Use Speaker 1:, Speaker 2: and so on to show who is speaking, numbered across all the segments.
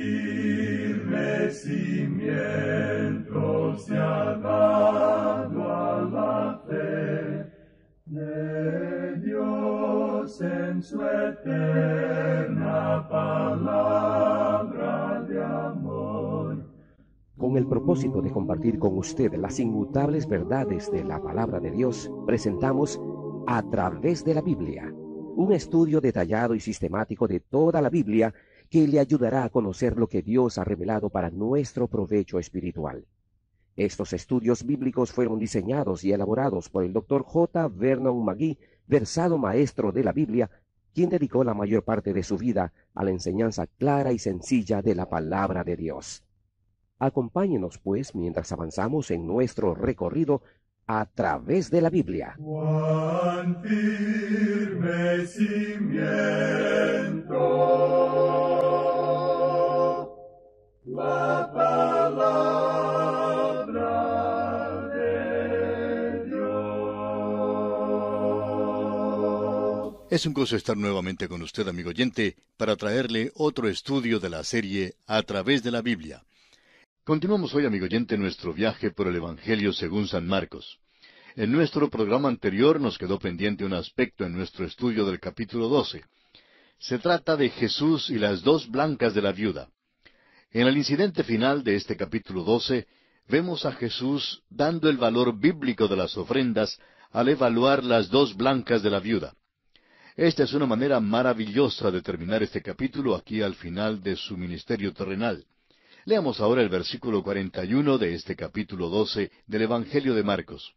Speaker 1: firme cimiento se ha dado a la fe de Dios en su eterna palabra de amor.
Speaker 2: Con el propósito de compartir con usted las inmutables verdades de la palabra de Dios, presentamos A Través de la Biblia, un estudio detallado y sistemático de toda la Biblia que le ayudará a conocer lo que Dios ha revelado para nuestro provecho espiritual. Estos estudios bíblicos fueron diseñados y elaborados por el Dr. J. Vernon McGee, versado maestro de la Biblia, quien dedicó la mayor parte de su vida a la enseñanza clara y sencilla de la palabra de Dios. Acompáñenos, pues, mientras avanzamos en nuestro recorrido a través de la Biblia.
Speaker 1: Cuán firme cimiento la palabra de Dios.
Speaker 3: Es un gozo estar nuevamente con usted, amigo oyente, para traerle otro estudio de la serie A Través de la Biblia. Continuamos hoy, amigo oyente, nuestro viaje por el Evangelio según San Marcos. En nuestro programa anterior nos quedó pendiente un aspecto en nuestro estudio del capítulo 12. Se trata de Jesús y las dos blancas de la viuda. En el incidente final de este capítulo 12, vemos a Jesús dando el valor bíblico de las ofrendas al evaluar las dos blancas de la viuda. Esta es una manera maravillosa de terminar este capítulo aquí al final de su ministerio terrenal. Leamos ahora el versículo 41 de este capítulo 12 del Evangelio de Marcos.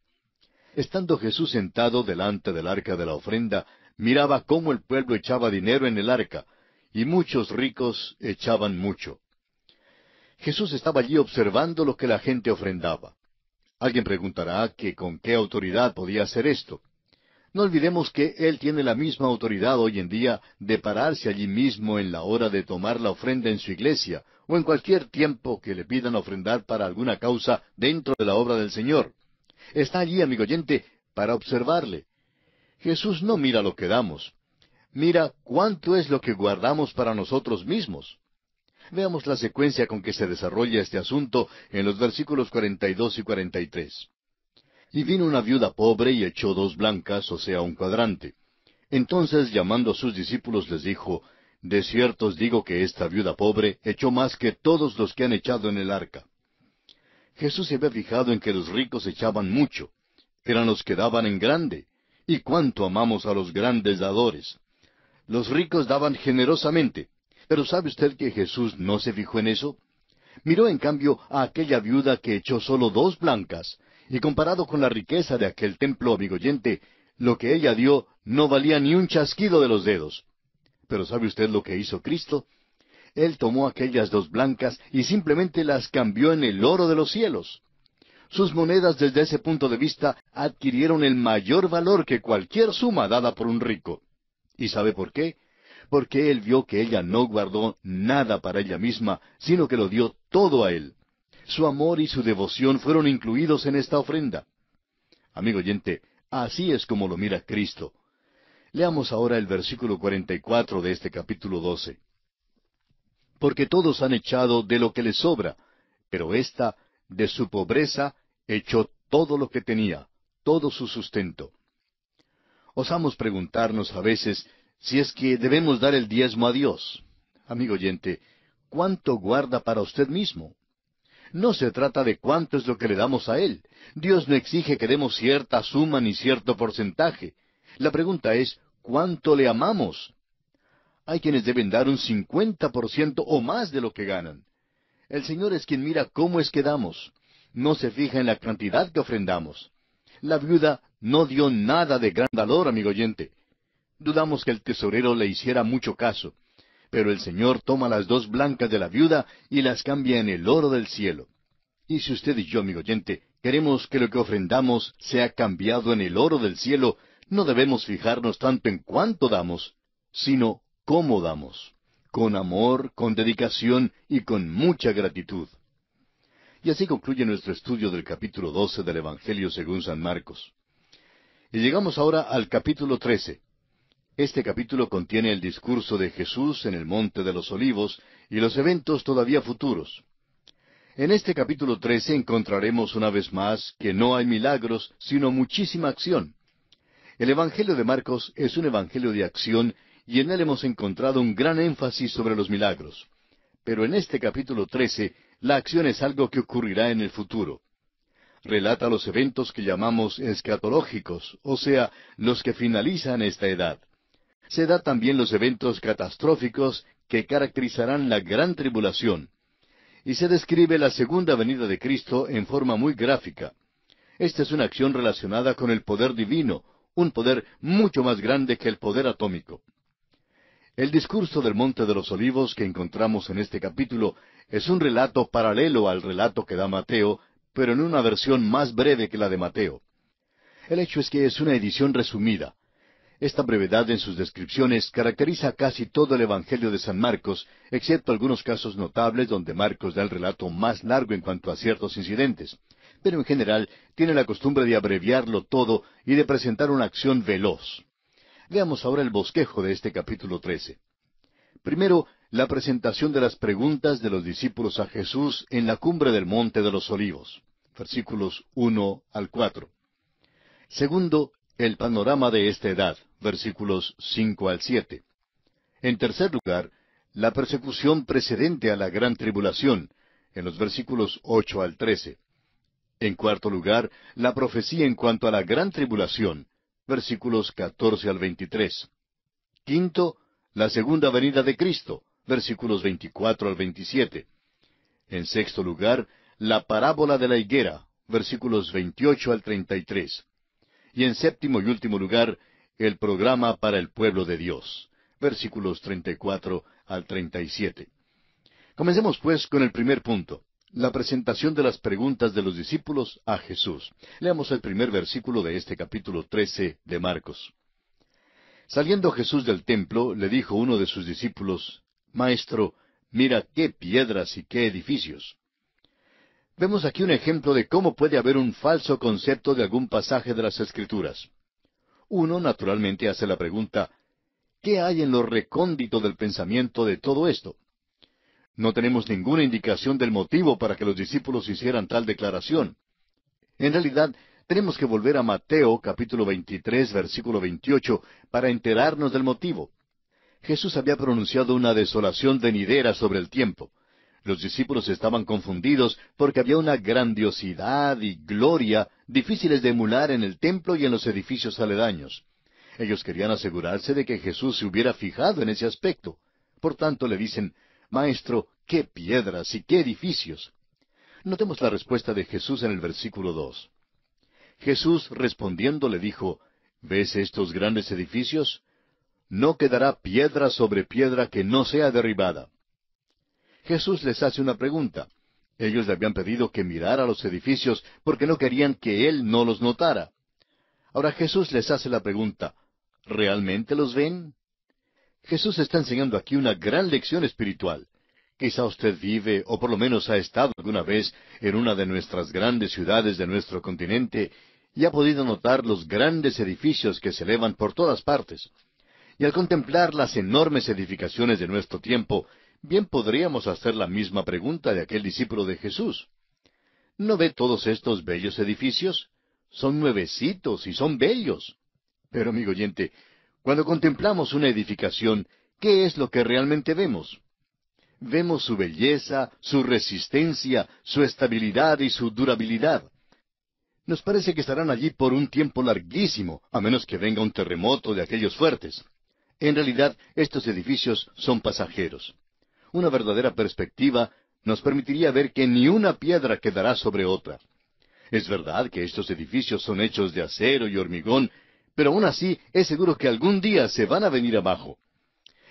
Speaker 3: Estando Jesús sentado delante del arca de la ofrenda, miraba cómo el pueblo echaba dinero en el arca, y muchos ricos echaban mucho. Jesús estaba allí observando lo que la gente ofrendaba. Alguien preguntará que con qué autoridad podía hacer esto. No olvidemos que Él tiene la misma autoridad hoy en día de pararse allí mismo en la hora de tomar la ofrenda en su iglesia, o en cualquier tiempo que le pidan ofrendar para alguna causa dentro de la obra del Señor. Está allí, amigo oyente, para observarle. Jesús no mira lo que damos. Mira cuánto es lo que guardamos para nosotros mismos. Veamos la secuencia con que se desarrolla este asunto en los versículos 42 y 43. Y vino una viuda pobre y echó 2 blancas, o sea, un cuadrante. Entonces, llamando a sus discípulos, les dijo, de cierto os digo que esta viuda pobre echó más que todos los que han echado en el arca. Jesús se había fijado en que los ricos echaban mucho. Eran los que daban en grande. Y cuánto amamos a los grandes dadores. Los ricos daban generosamente. Pero ¿sabe usted que Jesús no se fijó en eso? Miró en cambio a aquella viuda que echó solo 2 blancas, y comparado con la riqueza de aquel templo, amigo oyente, lo que ella dio no valía ni un chasquido de los dedos. Pero ¿sabe usted lo que hizo Cristo? Él tomó aquellas 2 blancas y simplemente las cambió en el oro de los cielos. Sus monedas desde ese punto de vista adquirieron el mayor valor que cualquier suma dada por un rico. ¿Y sabe por qué? Porque Él vio que ella no guardó nada para ella misma, sino que lo dio todo a Él. Su amor y su devoción fueron incluidos en esta ofrenda. Amigo oyente, así es como lo mira Cristo. Leamos ahora el versículo 44 de este capítulo 12. Porque todos han echado de lo que les sobra, pero ésta, de su pobreza, echó todo lo que tenía, todo su sustento. Osamos preguntarnos a veces si es que debemos dar el diezmo a Dios. Amigo oyente, ¿cuánto guarda para usted mismo? No se trata de cuánto es lo que le damos a Él. Dios no exige que demos cierta suma ni cierto porcentaje. La pregunta es, ¿cuánto le amamos? Hay quienes deben dar un 50% o más de lo que ganan. El Señor es quien mira cómo es que damos. No se fija en la cantidad que ofrendamos. La viuda no dio nada de gran valor, amigo oyente. Dudamos que el tesorero le hiciera mucho caso. Pero el Señor toma las 2 blancas de la viuda y las cambia en el oro del cielo. Y si usted y yo, amigo oyente, queremos que lo que ofrendamos sea cambiado en el oro del cielo, no debemos fijarnos tanto en cuánto damos, sino cómo damos, con amor, con dedicación y con mucha gratitud. Y así concluye nuestro estudio del capítulo 12 del Evangelio según San Marcos. Y llegamos ahora al capítulo 13. Este capítulo contiene el discurso de Jesús en el Monte de los Olivos y los eventos todavía futuros. En este capítulo 13 encontraremos una vez más que no hay milagros, sino muchísima acción. El Evangelio de Marcos es un evangelio de acción y en él hemos encontrado un gran énfasis sobre los milagros. Pero en este capítulo 13, la acción es algo que ocurrirá en el futuro. Relata los eventos que llamamos escatológicos, o sea, los que finalizan esta edad. Se da también los eventos catastróficos que caracterizarán la gran tribulación. Y se describe la segunda venida de Cristo en forma muy gráfica. Esta es una acción relacionada con el poder divino, un poder mucho más grande que el poder atómico. El discurso del Monte de los Olivos que encontramos en este capítulo es un relato paralelo al relato que da Mateo, pero en una versión más breve que la de Mateo. El hecho es que es una edición resumida. Esta brevedad en sus descripciones caracteriza casi todo el Evangelio de San Marcos, excepto algunos casos notables donde Marcos da el relato más largo en cuanto a ciertos incidentes. Pero en general tiene la costumbre de abreviarlo todo y de presentar una acción veloz. Veamos ahora el bosquejo de este capítulo 13. Primero, la presentación de las preguntas de los discípulos a Jesús en la cumbre del Monte de los Olivos, versículos 1 al 4. Segundo, el panorama de esta edad, versículos 5 al 7. En tercer lugar, la persecución precedente a la gran tribulación, en los versículos 8 al 13. En cuarto lugar, la profecía en cuanto a la gran tribulación, versículos 14 al 23. Quinto, la segunda venida de Cristo, versículos 24 al 27. En sexto lugar, la parábola de la higuera, versículos 28 al 33. Y en séptimo y último lugar, el programa para el pueblo de Dios, versículos 34 al 37. Comencemos pues con el primer punto, la presentación de las preguntas de los discípulos a Jesús. Leamos el primer versículo de este capítulo 13 de Marcos. Saliendo Jesús del templo, le dijo uno de sus discípulos, Maestro, mira qué piedras y qué edificios. Vemos aquí un ejemplo de cómo puede haber un falso concepto de algún pasaje de las Escrituras. Uno naturalmente hace la pregunta, ¿qué hay en lo recóndito del pensamiento de todo esto? No tenemos ninguna indicación del motivo para que los discípulos hicieran tal declaración. En realidad, tenemos que volver a Mateo capítulo 23, versículo 28, para enterarnos del motivo. Jesús había pronunciado una desolación venidera sobre el tiempo. Los discípulos estaban confundidos porque había una grandiosidad y gloria difíciles de emular en el templo y en los edificios aledaños. Ellos querían asegurarse de que Jesús se hubiera fijado en ese aspecto. Por tanto, le dicen, Maestro, qué piedras y qué edificios. Notemos la respuesta de Jesús en el versículo 2. Jesús respondiendo le dijo, ¿ves estos grandes edificios? No quedará piedra sobre piedra que no sea derribada. Jesús les hace una pregunta. Ellos le habían pedido que mirara los edificios porque no querían que Él no los notara. Ahora Jesús les hace la pregunta, ¿realmente los ven? Jesús está enseñando aquí una gran lección espiritual. Quizá usted vive, o por lo menos ha estado alguna vez, en una de nuestras grandes ciudades de nuestro continente, y ha podido notar los grandes edificios que se elevan por todas partes. Y al contemplar las enormes edificaciones de nuestro tiempo, bien podríamos hacer la misma pregunta de aquel discípulo de Jesús. ¿No ve todos estos bellos edificios? Son nuevecitos y son bellos. Pero, amigo oyente, cuando contemplamos una edificación, ¿qué es lo que realmente vemos? Vemos su belleza, su resistencia, su estabilidad y su durabilidad. Nos parece que estarán allí por un tiempo larguísimo, a menos que venga un terremoto de aquellos fuertes. En realidad, estos edificios son pasajeros. Una verdadera perspectiva nos permitiría ver que ni una piedra quedará sobre otra. Es verdad que estos edificios son hechos de acero y hormigón, pero aún así es seguro que algún día se van a venir abajo.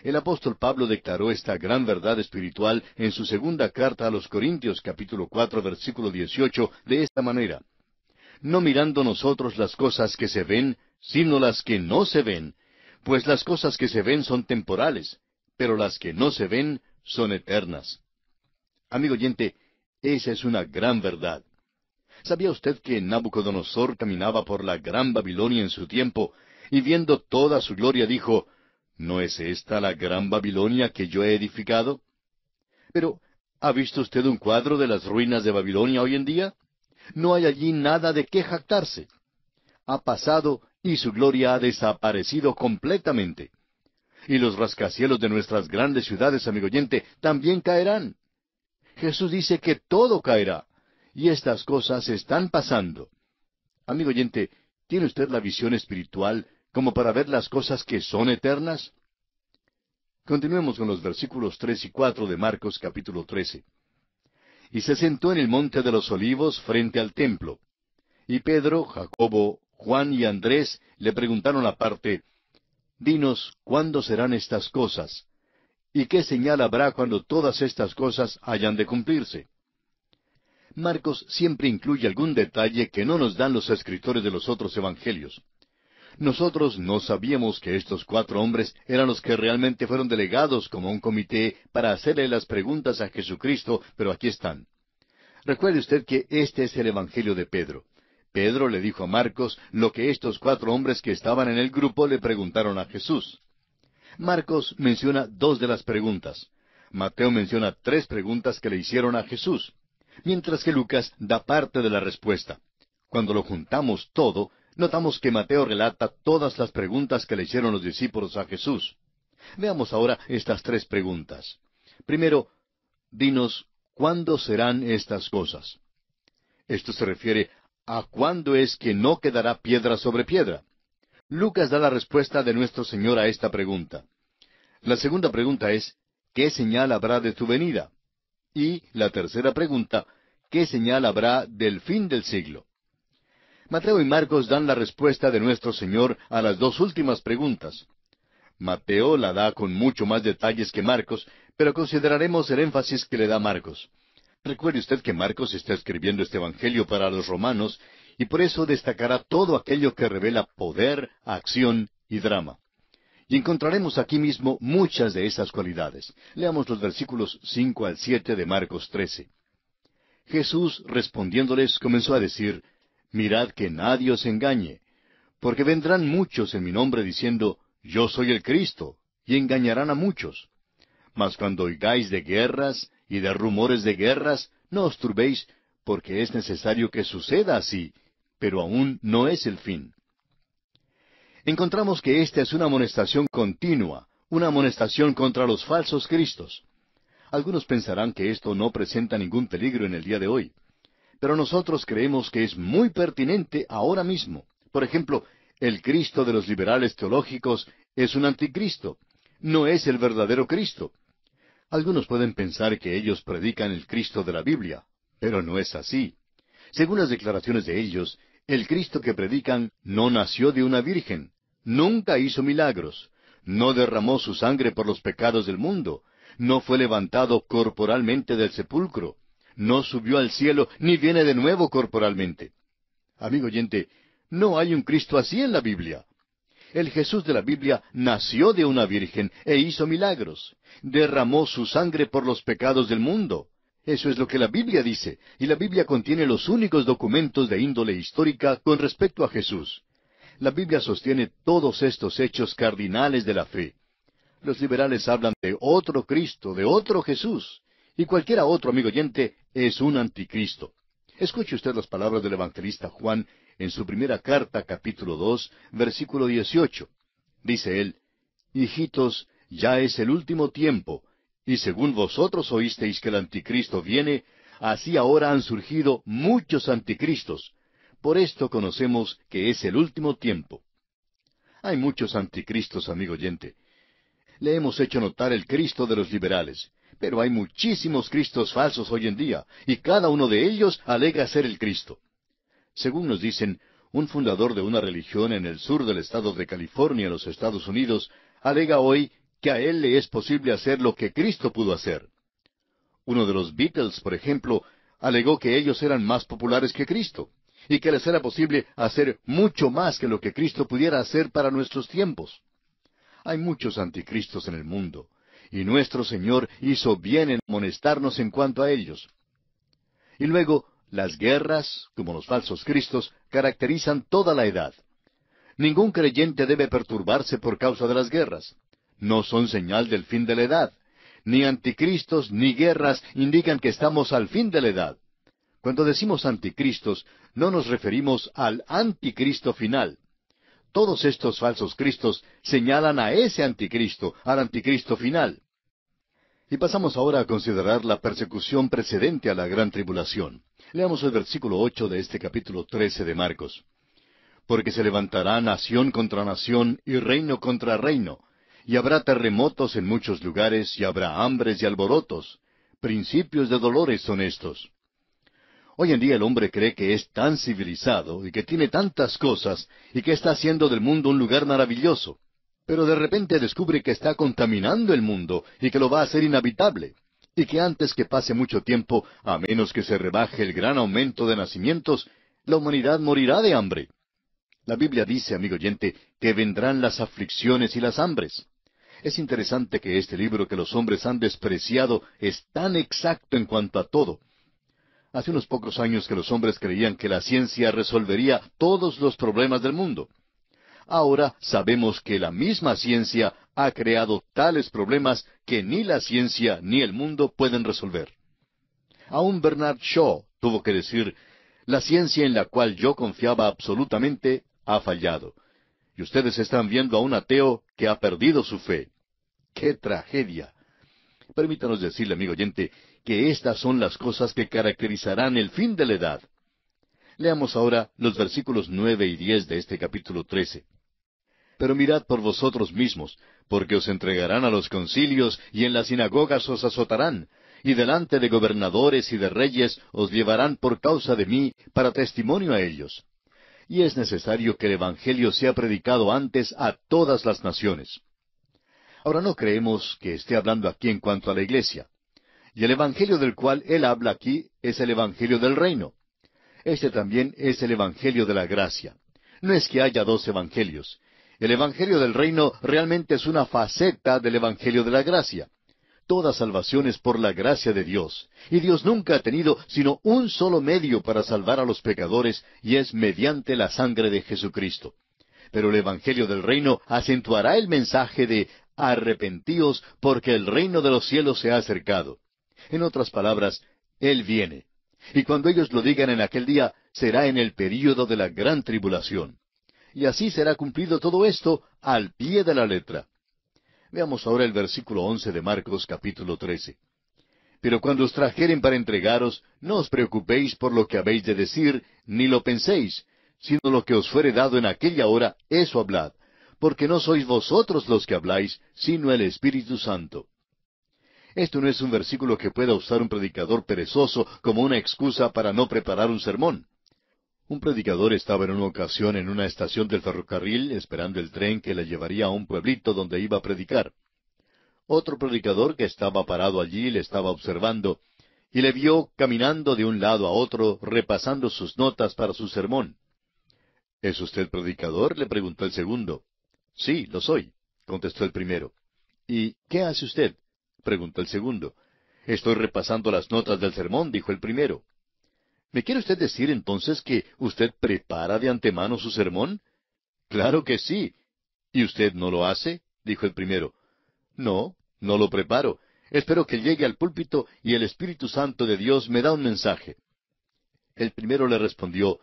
Speaker 3: El apóstol Pablo declaró esta gran verdad espiritual en su segunda carta a los Corintios, capítulo 4, versículo 18, de esta manera. No mirando nosotros las cosas que se ven, sino las que no se ven, pues las cosas que se ven son temporales, pero las que no se ven son eternas. Amigo oyente, esa es una gran verdad. ¿Sabía usted que Nabucodonosor caminaba por la gran Babilonia en su tiempo, y viendo toda su gloria dijo, ¿No es esta la gran Babilonia que yo he edificado? Pero, ¿ha visto usted un cuadro de las ruinas de Babilonia hoy en día? No hay allí nada de qué jactarse. Ha pasado y su gloria ha desaparecido completamente. Y los rascacielos de nuestras grandes ciudades, amigo oyente, también caerán. Jesús dice que todo caerá. Y estas cosas están pasando. Amigo oyente, ¿tiene usted la visión espiritual como para ver las cosas que son eternas? Continuemos con los versículos 3 y 4 de Marcos capítulo 13. Y se sentó en el monte de los olivos frente al templo. Y Pedro, Jacobo, Juan y Andrés le preguntaron aparte, Dinos, ¿cuándo serán estas cosas? ¿Y qué señal habrá cuando todas estas cosas hayan de cumplirse? Marcos siempre incluye algún detalle que no nos dan los escritores de los otros evangelios. Nosotros no sabíamos que estos 4 hombres eran los que realmente fueron delegados como un comité para hacerle las preguntas a Jesucristo, pero aquí están. Recuerde usted que este es el Evangelio de Pedro. Pedro le dijo a Marcos lo que estos 4 hombres que estaban en el grupo le preguntaron a Jesús. Marcos menciona 2 de las preguntas. Mateo menciona 3 preguntas que le hicieron a Jesús, mientras que Lucas da parte de la respuesta. Cuando lo juntamos todo, notamos que Mateo relata todas las preguntas que le hicieron los discípulos a Jesús. Veamos ahora estas 3 preguntas. Primero, dinos, ¿cuándo serán estas cosas? Esto se refiere a cuándo es que no quedará piedra sobre piedra. Lucas da la respuesta de nuestro Señor a esta pregunta. La segunda pregunta es, ¿qué señal habrá de tu venida? Y la tercera pregunta, ¿qué señal habrá del fin del siglo? Mateo y Marcos dan la respuesta de nuestro Señor a las 2 últimas preguntas. Mateo la da con mucho más detalles que Marcos, pero consideraremos el énfasis que le da Marcos. Recuerde usted que Marcos está escribiendo este Evangelio para los romanos, y por eso destacará todo aquello que revela poder, acción y drama. Y encontraremos aquí mismo muchas de esas cualidades. Leamos los versículos 5 al 7 de Marcos 13. Jesús, respondiéndoles, comenzó a decir, Mirad que nadie os engañe, porque vendrán muchos en mi nombre diciendo, Yo soy el Cristo, y engañarán a muchos. Mas cuando oigáis de guerras y de rumores de guerras, no os turbéis, porque es necesario que suceda así, pero aún no es el fin. Encontramos que esta es una amonestación continua, una amonestación contra los falsos cristos. Algunos pensarán que esto no presenta ningún peligro en el día de hoy, pero nosotros creemos que es muy pertinente ahora mismo. Por ejemplo, el Cristo de los liberales teológicos es un anticristo, no es el verdadero Cristo. Algunos pueden pensar que ellos predican el Cristo de la Biblia, pero no es así. Según las declaraciones de ellos, el Cristo que predican no nació de una virgen, nunca hizo milagros, no derramó su sangre por los pecados del mundo, no fue levantado corporalmente del sepulcro, no subió al cielo, ni viene de nuevo corporalmente. Amigo oyente, no hay un Cristo así en la Biblia. El Jesús de la Biblia nació de una virgen e hizo milagros, derramó su sangre por los pecados del mundo. Eso es lo que la Biblia dice, y la Biblia contiene los únicos documentos de índole histórica con respecto a Jesús. La Biblia sostiene todos estos hechos cardinales de la fe. Los liberales hablan de otro Cristo, de otro Jesús, y cualquiera otro, amigo oyente, es un anticristo. Escuche usted las palabras del evangelista Juan en su primera carta, capítulo 2, versículo 18. Dice él, Hijitos, ya es el último tiempo, y según vosotros oísteis que el anticristo viene, así ahora han surgido muchos anticristos. Por esto conocemos que es el último tiempo. Hay muchos anticristos, amigo oyente. Le hemos hecho notar el Cristo de los liberales, pero hay muchísimos Cristos falsos hoy en día, y cada uno de ellos alega ser el Cristo. Según nos dicen, un fundador de una religión en el sur del estado de California, en los Estados Unidos, alega hoy que a él le es posible hacer lo que Cristo pudo hacer. Uno de los Beatles, por ejemplo, alegó que ellos eran más populares que Cristo, y que les era posible hacer mucho más que lo que Cristo pudiera hacer para nuestros tiempos. Hay muchos anticristos en el mundo, y nuestro Señor hizo bien en amonestarnos en cuanto a ellos. Y luego, las guerras, como los falsos cristos, caracterizan toda la edad. Ningún creyente debe perturbarse por causa de las guerras. no son señal del fin de la edad. Ni anticristos ni guerras indican que estamos al fin de la edad. Cuando decimos anticristos, no nos referimos al anticristo final. Todos estos falsos cristos señalan a ese anticristo, al anticristo final. Y pasamos ahora a considerar la persecución precedente a la gran tribulación. Leamos el versículo 8 de este capítulo 13 de Marcos. Porque se levantará nación contra nación y reino contra reino, y habrá terremotos en muchos lugares, y habrá hambres y alborotos. Principios de dolores son estos. Hoy en día el hombre cree que es tan civilizado y que tiene tantas cosas y que está haciendo del mundo un lugar maravilloso. Pero de repente descubre que está contaminando el mundo y que lo va a hacer inhabitable. Y que antes que pase mucho tiempo, a menos que se rebaje el gran aumento de nacimientos, la humanidad morirá de hambre. La Biblia dice, amigo oyente, que vendrán las aflicciones y las hambres. Es interesante que este libro que los hombres han despreciado es tan exacto en cuanto a todo. Hace unos pocos años que los hombres creían que la ciencia resolvería todos los problemas del mundo. Ahora sabemos que la misma ciencia ha creado tales problemas que ni la ciencia ni el mundo pueden resolver. Aún Bernard Shaw tuvo que decir, la ciencia en la cual yo confiaba absolutamente ha fallado. Y ustedes están viendo a un ateo que ha perdido su fe. ¡Qué tragedia! Permítanos decirle, amigo oyente, que estas son las cosas que caracterizarán el fin de la edad. Leamos ahora los versículos 9 y 10 de este capítulo 13. Pero mirad por vosotros mismos, porque os entregarán a los concilios, y en las sinagogas os azotarán, y delante de gobernadores y de reyes os llevarán por causa de mí, para testimonio a ellos. Y es necesario que el Evangelio sea predicado antes a todas las naciones. Ahora no creemos que esté hablando aquí en cuanto a la iglesia. Y el Evangelio del cual él habla aquí es el Evangelio del reino. Este también es el Evangelio de la gracia. No es que haya dos evangelios. El Evangelio del reino realmente es una faceta del Evangelio de la gracia. Toda salvación es por la gracia de Dios. Y Dios nunca ha tenido sino un solo medio para salvar a los pecadores, y es mediante la sangre de Jesucristo. Pero el Evangelio del reino acentuará el mensaje de arrepentíos porque el reino de los cielos se ha acercado. En otras palabras, Él viene. Y cuando ellos lo digan en aquel día, será en el período de la gran tribulación. Y así será cumplido todo esto al pie de la letra. Veamos ahora el versículo 11 de Marcos capítulo 13. Pero cuando os trajeren para entregaros, no os preocupéis por lo que habéis de decir, ni lo penséis, sino lo que os fuere dado en aquella hora, eso hablad, porque no sois vosotros los que habláis, sino el Espíritu Santo. Esto no es un versículo que pueda usar un predicador perezoso como una excusa para no preparar un sermón. Un predicador estaba en una ocasión en una estación del ferrocarril esperando el tren que le llevaría a un pueblito donde iba a predicar. Otro predicador que estaba parado allí le estaba observando y le vio caminando de un lado a otro repasando sus notas para su sermón. ¿Es usted predicador?, le preguntó el segundo. Sí, lo soy, contestó el primero. ¿Y qué hace usted?, preguntó el segundo. Estoy repasando las notas del sermón, dijo el primero. ¿Me quiere usted decir entonces que usted prepara de antemano su sermón? Claro que sí. ¿Y usted no lo hace?, dijo el primero. No, no lo preparo. Espero que llegue al púlpito y el Espíritu Santo de Dios me da un mensaje. El primero le respondió,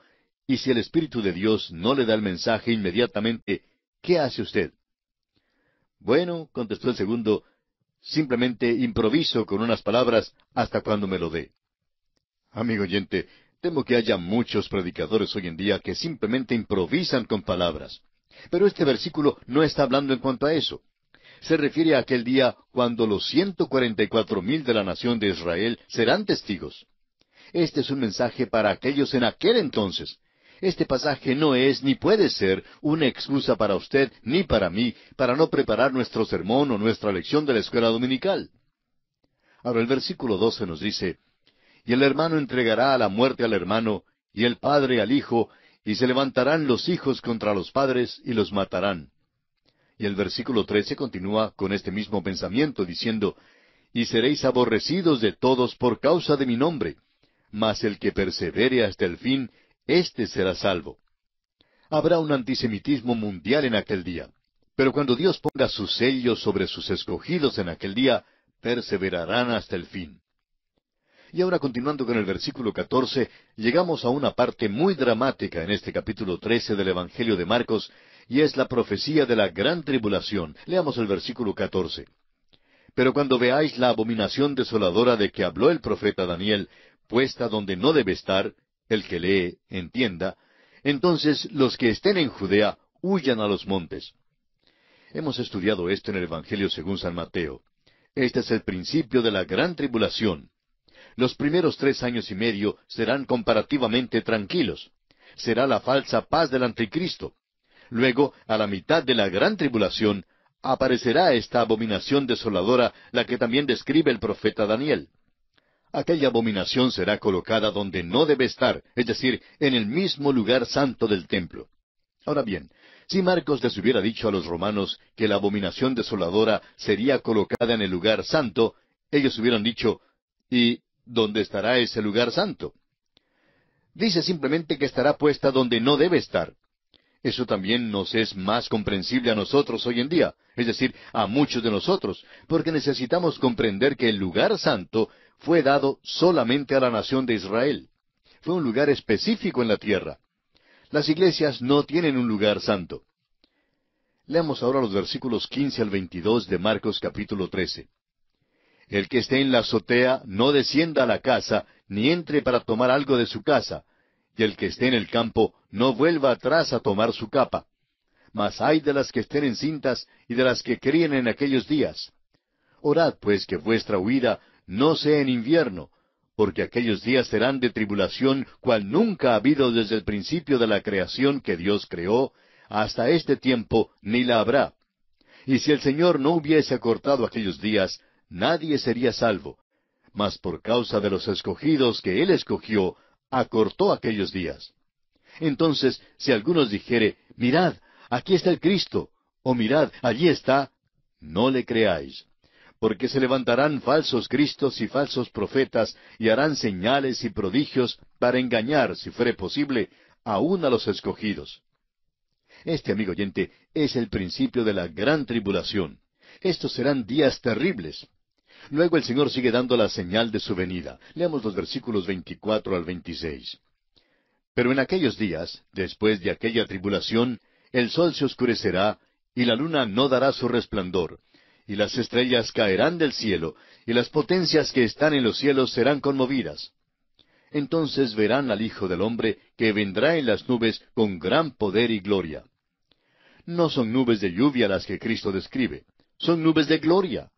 Speaker 3: ¿y si el Espíritu de Dios no le da el mensaje inmediatamente, qué hace usted? Bueno, contestó el segundo, simplemente improviso con unas palabras hasta cuando me lo dé. Amigo oyente, temo que haya muchos predicadores hoy en día que simplemente improvisan con palabras. Pero este versículo no está hablando en cuanto a eso. Se refiere a aquel día cuando los 144,000 de la nación de Israel serán testigos. Este es un mensaje para aquellos en aquel entonces. Este pasaje no es ni puede ser una excusa para usted ni para mí para no preparar nuestro sermón o nuestra lección de la escuela dominical. Ahora el versículo 12 nos dice, y el hermano entregará a la muerte al hermano, y el padre al hijo, y se levantarán los hijos contra los padres, y los matarán. Y el versículo 13 continúa con este mismo pensamiento, diciendo, y seréis aborrecidos de todos por causa de mi nombre, mas el que persevere hasta el fin, éste será salvo. Habrá un antisemitismo mundial en aquel día. Pero cuando Dios ponga su sello sobre sus escogidos en aquel día, perseverarán hasta el fin. Y ahora, continuando con el versículo 14, llegamos a una parte muy dramática en este capítulo 13 del Evangelio de Marcos, y es la profecía de la gran tribulación. Leamos el versículo 14. Pero cuando veáis la abominación desoladora de que habló el profeta Daniel, puesta donde no debe estar, el que lee, entienda, entonces los que estén en Judea huyan a los montes. Hemos estudiado esto en el Evangelio según San Mateo. Este es el principio de la gran tribulación. Los primeros 3 años y medio serán comparativamente tranquilos. Será la falsa paz del anticristo. Luego, a la mitad de la gran tribulación, aparecerá esta abominación desoladora, la que también describe el profeta Daniel. Aquella abominación será colocada donde no debe estar, es decir, en el mismo lugar santo del templo. Ahora bien, si Marcos les hubiera dicho a los romanos que la abominación desoladora sería colocada en el lugar santo, ellos hubieran dicho, ¿y dónde estará ese lugar santo? Dice simplemente que estará puesta donde no debe estar. Eso también nos es más comprensible a nosotros hoy en día, es decir, a muchos de nosotros, porque necesitamos comprender que el lugar santo fue dado solamente a la nación de Israel. Fue un lugar específico en la tierra. Las iglesias no tienen un lugar santo. Leamos ahora los versículos 15 al 22 de Marcos capítulo 13. El que esté en la azotea no descienda a la casa, ni entre para tomar algo de su casa, y el que esté en el campo no vuelva atrás a tomar su capa. Mas ay de las que estén encintas y de las que críen en aquellos días. Orad pues que vuestra huida no sea en invierno, porque aquellos días serán de tribulación, cual nunca ha habido desde el principio de la creación que Dios creó, hasta este tiempo ni la habrá. Y si el Señor no hubiese acortado aquellos días, nadie sería salvo. Mas por causa de los escogidos que Él escogió, acortó aquellos días. Entonces, si algunos dijere, mirad, aquí está el Cristo, o mirad, allí está, no le creáis. Porque se levantarán falsos cristos y falsos profetas, y harán señales y prodigios para engañar, si fuere posible, aun a los escogidos. Este, amigo oyente, es el principio de la gran tribulación. Estos serán días terribles. Luego el Señor sigue dando la señal de su venida. Leamos los versículos 24 al 26. Pero en aquellos días, después de aquella tribulación, el sol se oscurecerá, y la luna no dará su resplandor, y las estrellas caerán del cielo, y las potencias que están en los cielos serán conmovidas. Entonces verán al Hijo del Hombre, que vendrá en las nubes con gran poder y gloria. No son nubes de lluvia las que Cristo describe, son nubes de gloria.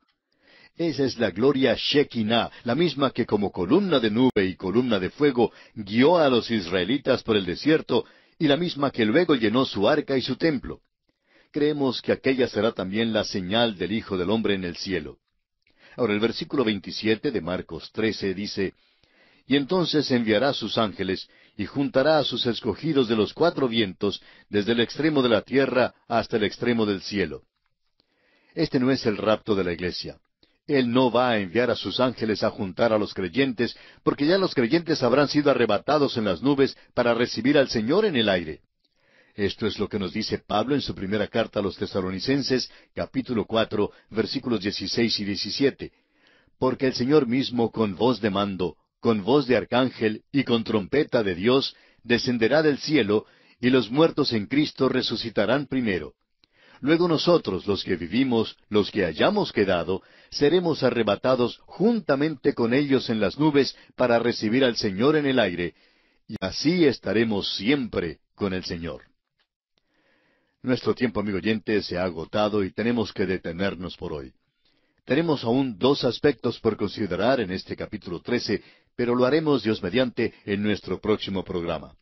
Speaker 3: Esa es la gloria Shekinah, la misma que como columna de nube y columna de fuego guió a los israelitas por el desierto, y la misma que luego llenó su arca y su templo. Creemos que aquella será también la señal del Hijo del Hombre en el cielo. Ahora el versículo 27 de Marcos 13 dice, Y entonces enviará sus ángeles, y juntará a sus escogidos de los 4 vientos, desde el extremo de la tierra hasta el extremo del cielo. Este no es el rapto de la iglesia. Él no va a enviar a sus ángeles a juntar a los creyentes, porque ya los creyentes habrán sido arrebatados en las nubes para recibir al Señor en el aire. Esto es lo que nos dice Pablo en su primera carta a los Tesalonicenses, capítulo 4, versículos 16 y 17. Porque el Señor mismo con voz de mando, con voz de arcángel y con trompeta de Dios, descenderá del cielo, y los muertos en Cristo resucitarán primero. Luego nosotros, los que vivimos, los que hayamos quedado, seremos arrebatados juntamente con ellos en las nubes para recibir al Señor en el aire, y así estaremos siempre con el Señor. Nuestro tiempo, amigo oyente, se ha agotado y tenemos que detenernos por hoy. Tenemos aún 2 aspectos por considerar en este capítulo 13, pero lo haremos, Dios mediante, en nuestro próximo programa.